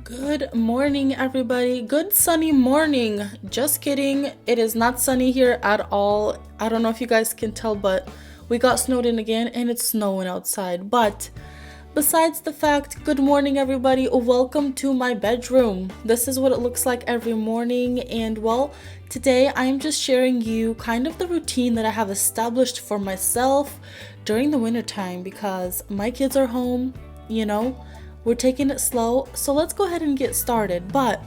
Good morning, everybody. Good sunny morning. Just kidding. It is not sunny here at all. I don't know if you guys can tell, but we got snowed in again and it's snowing outside. But besides the fact, good morning, everybody. Welcome to my bedroom. This is what it looks like every morning. And well, today I'm just sharing you kind of the routine that I have established for myself during the wintertime because my kids are home, we're taking it slow, so let's go ahead and get started. But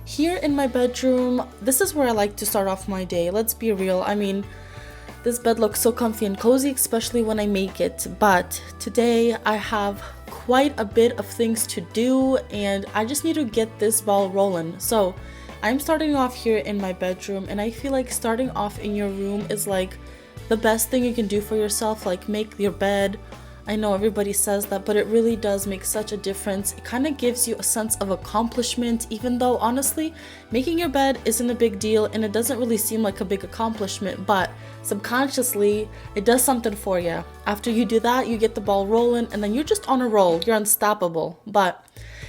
here in my bedroom, this is where I like to start off my day. Let's be real. I mean, this bed looks so comfy and cozy, especially when I make it. But today I have quite a bit of things to do and I just need to get this ball rolling. So I'm starting off here in my bedroom, and I feel like starting off in your room is like the best thing you can do for yourself. Like, make your bed. I know everybody says that, but it really does make such a difference. It kind of gives you a sense of accomplishment, even though honestly, making your bed isn't a big deal and it doesn't really seem like a big accomplishment, but subconsciously, it does something for you. After you do that, you get the ball rolling and then you're just on a roll. You're unstoppable. But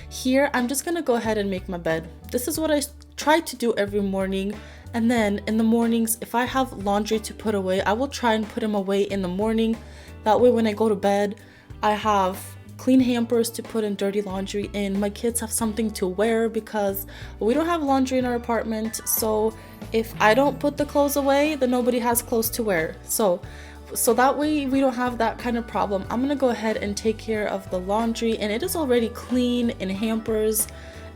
here, I'm just gonna go ahead and make my bed. This is what I try to do every morning. And then in the mornings, if I have laundry to put away, I will try and put them away in the morning. That way when I go to bed, I have clean hampers to put in dirty laundry in. My kids have something to wear because we don't have laundry in our apartment. So if I don't put the clothes away, then nobody has clothes to wear. So that way we don't have that kind of problem. I'm gonna go ahead and take care of the laundry, and it is already clean in hampers.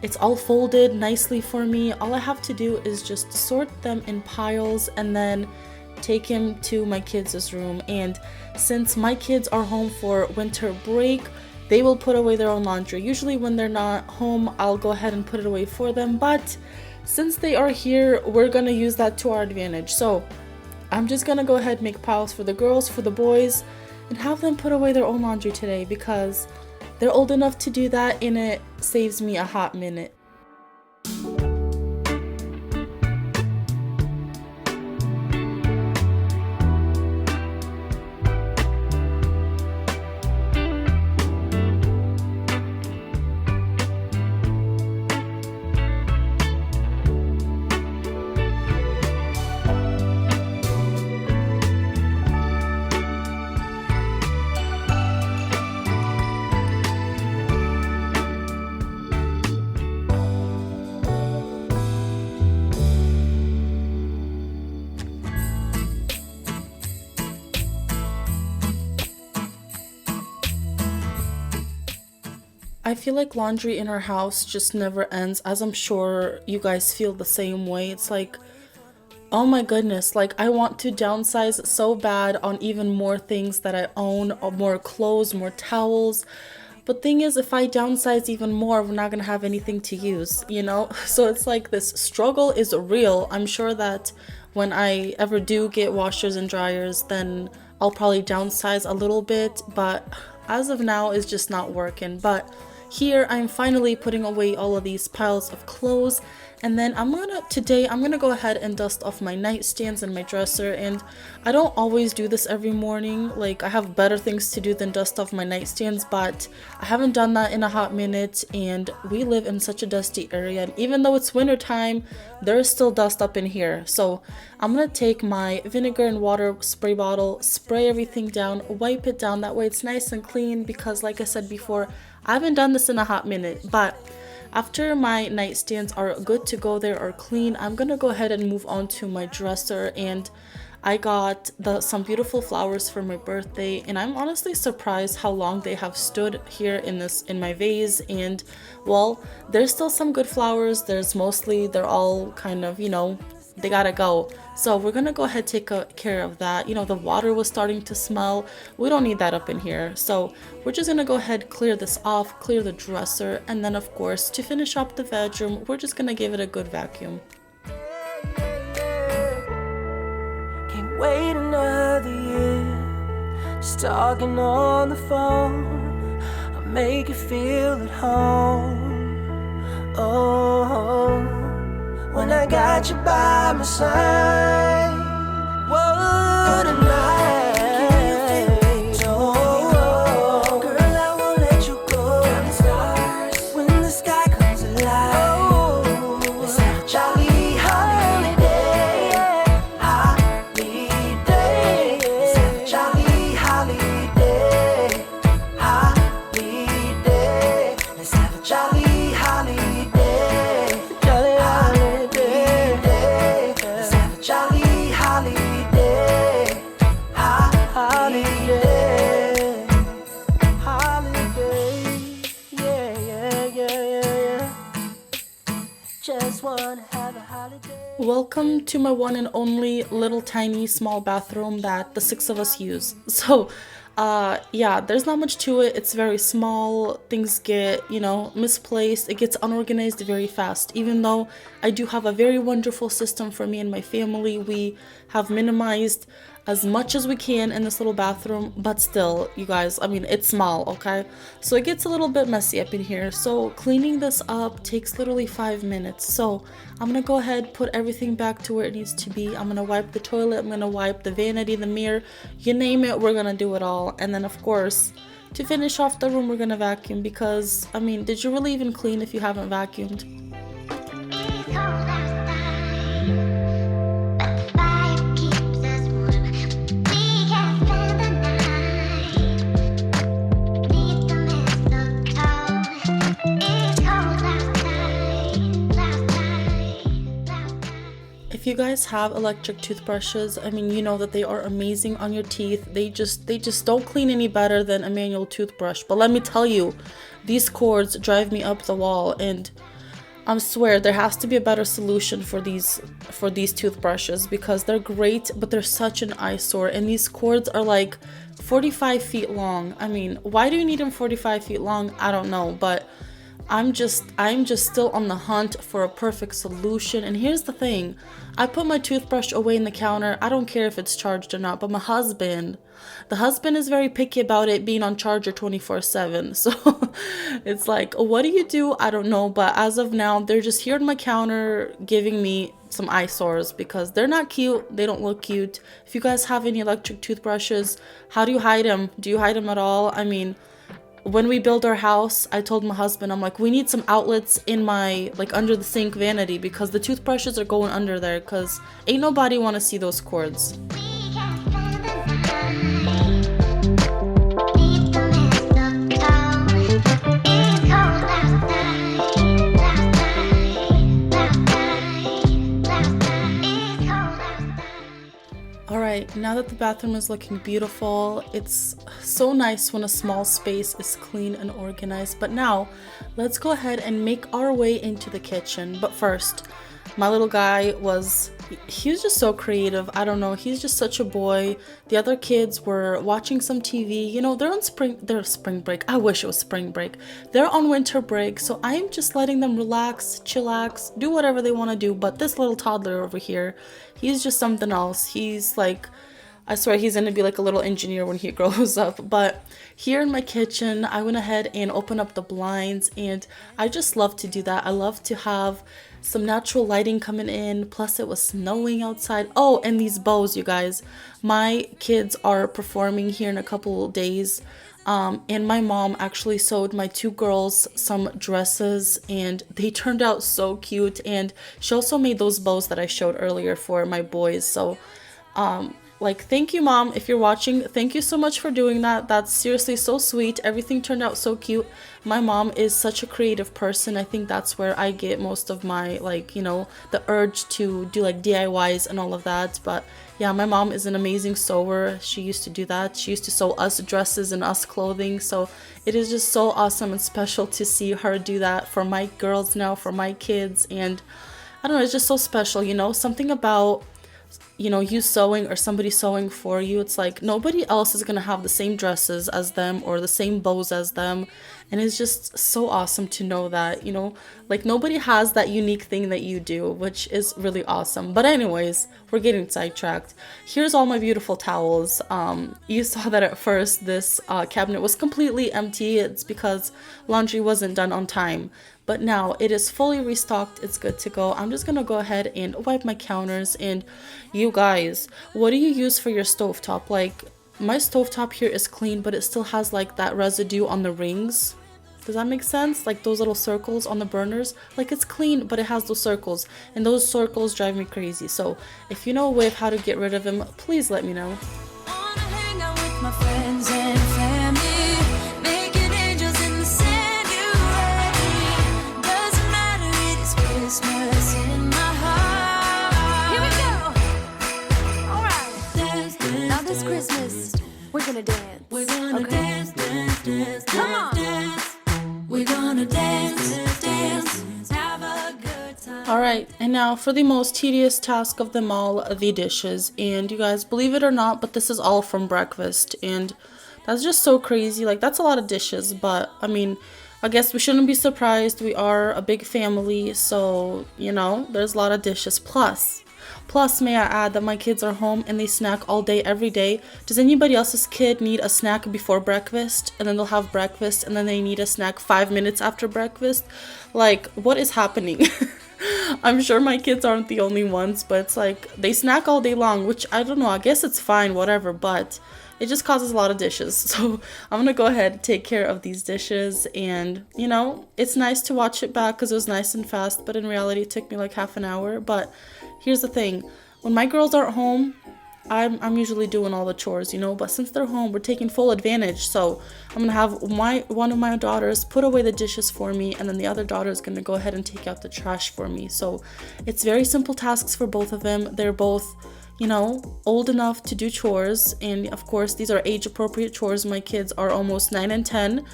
It's all folded nicely for me. All I have to do is just sort them in piles and then take him to my kids' room. And since my kids are home for winter break, they will put away their own laundry. Usually when they're not home, I'll go ahead and put it away for them, but since they are here, we're gonna use that to our advantage. So I'm just gonna go ahead and make piles for the girls, for the boys, and have them put away their own laundry today because they're old enough to do that and it saves me a hot minute. I feel like laundry in our house just never ends, as I'm sure you guys feel the same way. It's like, oh my goodness, like I want to downsize so bad on even more things that I own, or more clothes, more towels. But thing is, if I downsize even more, we're not gonna have anything to use, So it's like this struggle is real. I'm sure that when I ever do get washers and dryers, then I'll probably downsize a little bit, but as of now, it's just not working. But here I'm finally putting away all of these piles of clothes, and then today I'm gonna go ahead and dust off my nightstands and my dresser. And I don't always do this every morning, like I have better things to do than dust off my nightstands, but I haven't done that in a hot minute, and we live in such a dusty area, and even though it's winter time, there's still dust up in here. So I'm gonna take my vinegar and water spray bottle, spray everything down, wipe it down, that way it's nice and clean, because like I said before, I haven't done this in a hot minute. But after my nightstands are good to go, they are clean, I'm gonna go ahead and move on to my dresser. And I got some beautiful flowers for my birthday, and I'm honestly surprised how long they have stood here in my vase. And well, there's still some good flowers. They're all kind of, they gotta go. So we're gonna go ahead and take care of that. The water was starting to smell. We don't need that up in here. So we're just gonna go ahead, clear this off, clear the dresser, and then of course, to finish up the bedroom, we're just gonna give it a good vacuum. Can't wait another year, just talking on the phone. I'll make you feel at home. Oh, when I got you by my side. What a night. Oh, girl, I won't let you go. When the sky comes alive. jolly holiday. Jolly holiday. Let's have a jolly holiday. Holiday. Holiday. Yeah, yeah, yeah, yeah, yeah. Just wanna have a holiday. Welcome to my one and only little tiny small bathroom that the 6 of us use. So, yeah, there's not much to it. It's very small. Things get, misplaced. It gets unorganized very fast. Even though I do have a very wonderful system for me and my family, we have minimized as much as we can in this little bathroom, but still, you guys, I mean, it's small, okay? So it gets a little bit messy up in here. So cleaning this up takes literally 5 minutes. So I'm gonna go ahead, put everything back to where it needs to be. I'm gonna wipe the toilet, I'm gonna wipe the vanity, the mirror, you name it, we're gonna do it all. And then of course, to finish off the room, we're gonna vacuum because, I mean, did you really even clean if you haven't vacuumed? If you guys have electric toothbrushes, I mean, you know that they are amazing on your teeth. They just don't clean any better than a manual toothbrush. But let me tell you, these cords drive me up the wall, and I swear there has to be a better solution for these toothbrushes because they're great, but they're such an eyesore. And these cords are like 45 feet long. I mean, why do you need them 45 feet long? I don't know, but I'm just still on the hunt for a perfect solution. And here's the thing, I put my toothbrush away in the counter. I don't care if it's charged or not, but the husband is very picky about it being on charger 24/7. So it's like, what do you do? I don't know, but as of now, they're just here on my counter giving me some eyesores because they're not cute. They don't look cute. If you guys have any electric toothbrushes, how do you hide them? Do you hide them at all? I mean, when we build our house, I told my husband, I'm like, we need some outlets in my, like, under the sink vanity because the toothbrushes are going under there because ain't nobody want to see those cords. Alright, now that the bathroom is looking beautiful, it's so nice when a small space is clean and organized. But now, let's go ahead and make our way into the kitchen. But first, my little guy he was just so creative. I don't know, he's just such a boy. The other kids were watching some TV. You know, they're spring break. I wish it was spring break. They're on winter break, so I'm just letting them relax, chillax, do whatever they want to do. But this little toddler over here, he's just something else. He's like, I swear he's gonna be like a little engineer when he grows up. But here in my kitchen, I went ahead and opened up the blinds, and I just love to do that. I love to have some natural lighting coming in, plus it was snowing outside. Oh, and these bows, you guys. My kids are performing here in a couple days, and my mom actually sewed my 2 girls some dresses, and they turned out so cute. And she also made those bows that I showed earlier for my boys. So like, thank you, Mom, if you're watching. Thank you so much for doing that. That's seriously so sweet. Everything turned out so cute. My mom is such a creative person. I think that's where I get most of my, like, the urge to do like DIYs and all of that. But yeah, my mom is an amazing sewer. She used to do that. She used to sew us dresses and us clothing. So it is just so awesome and special to see her do that for my girls now, for my kids. And I don't know, it's just so special, something about you sewing or somebody sewing for you. It's like nobody else is gonna have the same dresses as them or the same bows as them, and it's just so awesome to know that like nobody has that unique thing that you do, which is really awesome. But anyways, we're getting sidetracked. Here's all my beautiful towels. You saw that at first this cabinet was completely empty. It's because laundry wasn't done on time. But now it is fully restocked. It's good to go. I'm just gonna go ahead and wipe my counters. And you guys, what do you use for your stovetop? Like, my stovetop here is clean, but it still has like that residue on the rings. Does that make sense? Like those little circles on the burners. Like, it's clean, but it has those circles, and those circles drive me crazy. So if you know a way of how to get rid of them, please let me know. Wanna hang out with my friends and family, making angels in the sand. You ready? Alright, and now for the most tedious task of them all, the dishes. And you guys, believe it or not, but this is all from breakfast. And that's just so crazy. Like, that's a lot of dishes, but I mean, I guess we shouldn't be surprised. We are a big family, so, you know, there's a lot of dishes. Plus, may I add that my kids are home and they snack all day, every day. Does anybody else's kid need a snack before breakfast? And then they'll have breakfast and then they need a snack 5 minutes after breakfast? Like, what is happening? I'm sure my kids aren't the only ones, but it's like they snack all day long, which I don't know, I guess it's fine, whatever, but it just causes a lot of dishes. So I'm gonna go ahead and take care of these dishes, and you know, it's nice to watch it back because it was nice and fast, but in reality it took me like half an hour. But here's the thing, when my girls aren't home, I'm usually doing all the chores, you know, but since they're home, we're taking full advantage. So I'm gonna have one of my daughters put away the dishes for me, and then the other daughter is gonna go ahead and take out the trash for me. So it's very simple tasks for both of them. They're both, you know, old enough to do chores, and of course these are age appropriate chores. My kids are almost 9 and 10.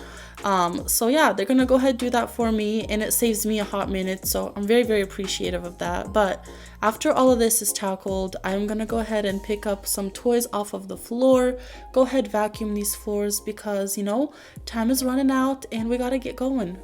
So yeah, they're gonna go ahead and do that for me, and it saves me a hot minute, so I'm very, very appreciative of that. But after all of this is tackled, I'm gonna go ahead and pick up some toys off of the floor, go ahead vacuum these floors, because you know, time is running out and we gotta get going.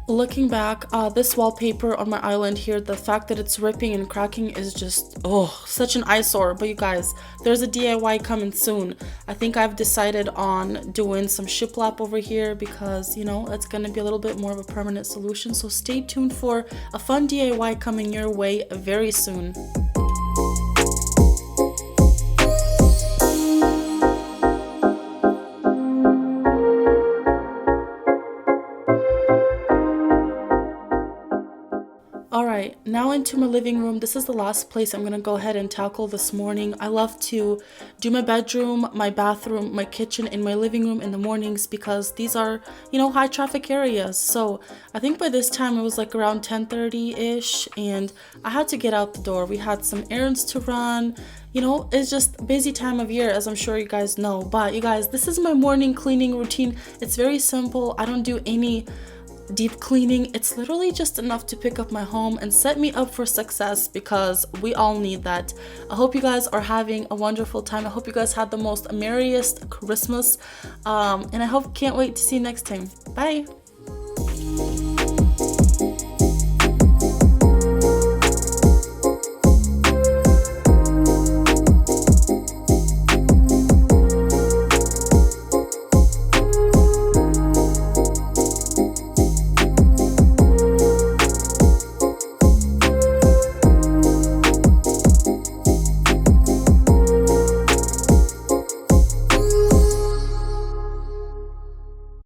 Looking back, this wallpaper on my island here, the fact that it's ripping and cracking is just, oh, such an eyesore. But you guys, there's a DIY coming soon. I think I've decided on doing some shiplap over here because, you know, it's going to be a little bit more of a permanent solution. So stay tuned for a fun DIY coming your way very soon. Alright, now into my living room. This is the last place I'm gonna go ahead and tackle this morning. I love to do my bedroom, my bathroom, my kitchen, and my living room in the mornings because these are, you know, high traffic areas. So I think by this time it was like around 10:30-ish, and I had to get out the door. We had some errands to run. You know, it's just busy time of year, as I'm sure you guys know. But you guys, this is my morning cleaning routine. It's very simple. I don't do any deep cleaning. It's literally just enough to pick up my home and set me up for success, because we all need that. I hope you guys are having a wonderful time. I hope you guys had the most merriest Christmas, and I can't wait to see you next time. Bye.